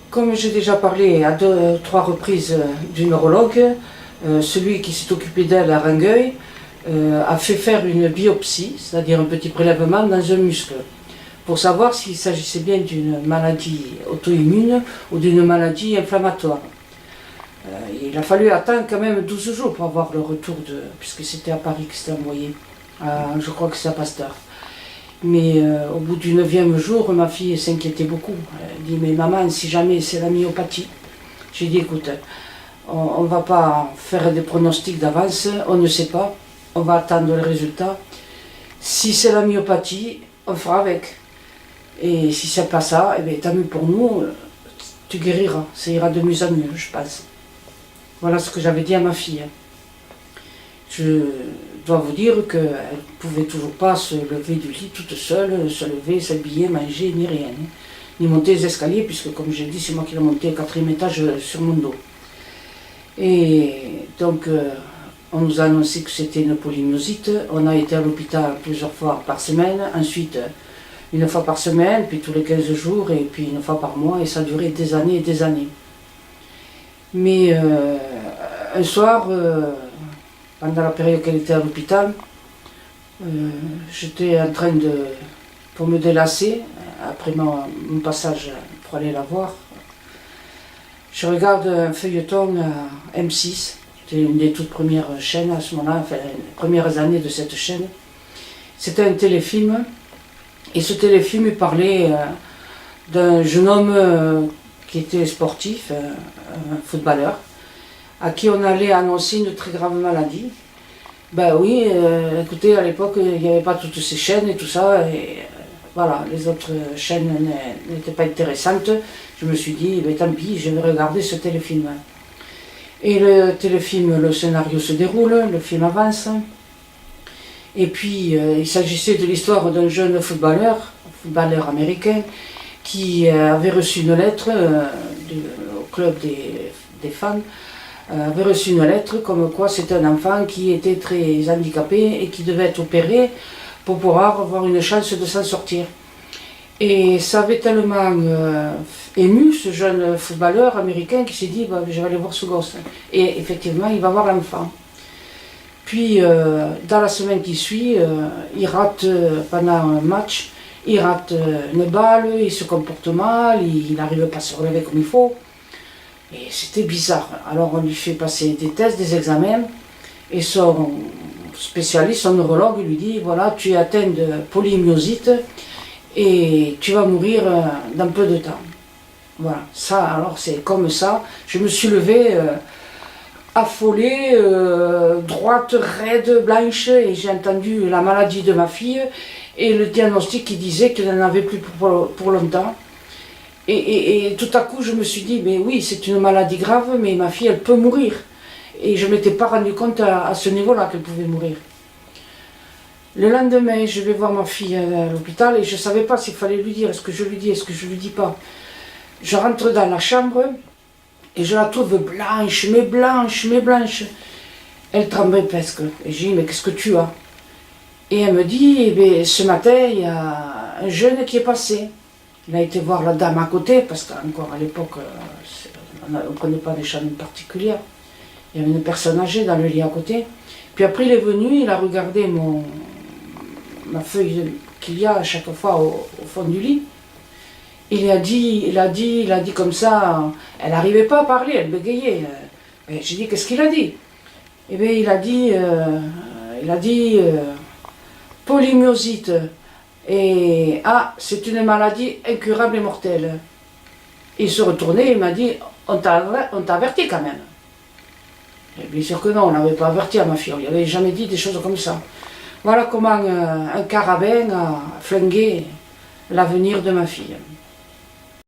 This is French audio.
Comme j'ai déjà parlé à deux, trois reprises du neurologue, celui qui s'est occupé d'elle à Rangueil a fait faire une biopsie, c'est-à-dire un petit prélèvement dans un muscle, pour savoir s'il s'agissait bien d'une maladie auto-immune ou d'une maladie inflammatoire. Il a fallu attendre quand même 12 jours pour avoir le retour puisque c'était à Paris que c'était envoyé, je crois que c'est à Pasteur. Mais au bout du 9e jour, ma fille s'inquiétait beaucoup. Elle dit, mais maman, si jamais c'est la myopathie. J'ai dit, écoute, on ne va pas faire des pronostics d'avance, on ne sait pas, on va attendre le résultat. Si c'est la myopathie, on fera avec. Et si c'est pas ça, eh bien, tant mieux pour nous, tu guériras, ça ira de mieux en mieux, je pense. Voilà ce que j'avais dit à ma fille. Je dois vous dire qu'elle ne pouvait toujours pas se lever du lit toute seule, se lever, s'habiller, manger, ni rien. Ni monter les escaliers, puisque comme j'ai dit, c'est moi qui l'ai monté au 4e étage sur mon dos. Et donc, on nous a annoncé que c'était une polymyosite. On a été à l'hôpital plusieurs fois par semaine, ensuite une fois par semaine, puis tous les 15 jours, et puis une fois par mois, et ça a duré des années et des années. Mais un soir, pendant la période qu'elle était à l'hôpital, j'étais en train pour me délasser, après mon passage pour aller la voir, je regarde un feuilleton à M6, c'était une des toutes premières chaînes à ce moment-là, enfin les premières années de cette chaîne. C'était un téléfilm, et ce téléfilm parlait d'un jeune homme qui était sportif, un footballeur, à qui on allait annoncer une très grave maladie. Ben oui, écoutez, à l'époque, il n'y avait pas toutes ces chaînes et tout ça, et voilà, les autres chaînes n'étaient pas intéressantes. Je me suis dit, ben, tant pis, je vais regarder ce téléfilm. Et le téléfilm, le scénario se déroule, le film avance. Et puis, il s'agissait de l'histoire d'un jeune footballeur américain, qui avait reçu une lettre au club des fans, avait reçu une lettre comme quoi c'était un enfant qui était très handicapé et qui devait être opéré pour pouvoir avoir une chance de s'en sortir. Et ça avait tellement ému ce jeune footballeur américain qui s'est dit, bah, je vais aller voir ce gosse. Et effectivement, il va voir l'enfant. Puis, dans la semaine qui suit, il rate pendant un match, il rate une balle, il se comporte mal, il n'arrive pas à se relever comme il faut. Et c'était bizarre. Alors on lui fait passer des tests, des examens, et son spécialiste, son neurologue, lui dit, voilà, tu es atteint de polymyosite et tu vas mourir dans peu de temps. Voilà, ça, alors c'est comme ça. Je me suis levée affolée, droite, raide, blanche, et j'ai entendu la maladie de ma fille et le diagnostic qui disait qu'elle n'en avait plus pour longtemps. Et tout à coup, je me suis dit, mais oui, c'est une maladie grave, mais ma fille, elle peut mourir. Et je ne m'étais pas rendu compte à ce niveau-là qu'elle pouvait mourir. Le lendemain, je vais voir ma fille à l'hôpital et je ne savais pas s'il fallait lui dire, est-ce que je lui dis, est-ce que je ne lui dis pas. Je rentre dans la chambre et je la trouve blanche, mais blanche, mais blanche. Elle tremblait presque. Et je dis, mais qu'est-ce que tu as? Et elle me dit, eh bien, ce matin, il y a un jeune qui est passé. Il a été voir la dame à côté, parce qu'encore à l'époque, on ne prenait pas des chambres particulières. Il y avait une personne âgée dans le lit à côté. Puis après, il est venu, il a regardé ma feuille qu'il y a à chaque fois au fond du lit. Il a dit comme ça, elle n'arrivait pas à parler, elle bégayait. J'ai dit, qu'est-ce qu'il a dit? Eh bien, il a dit polymyosite. Et c'est une maladie incurable et mortelle. Il se retournait et il m'a dit, on t'a averti quand même. Et bien sûr que non, on n'avait pas averti à ma fille, on lui avait jamais dit des choses comme ça. Voilà comment un carabin a flingué l'avenir de ma fille.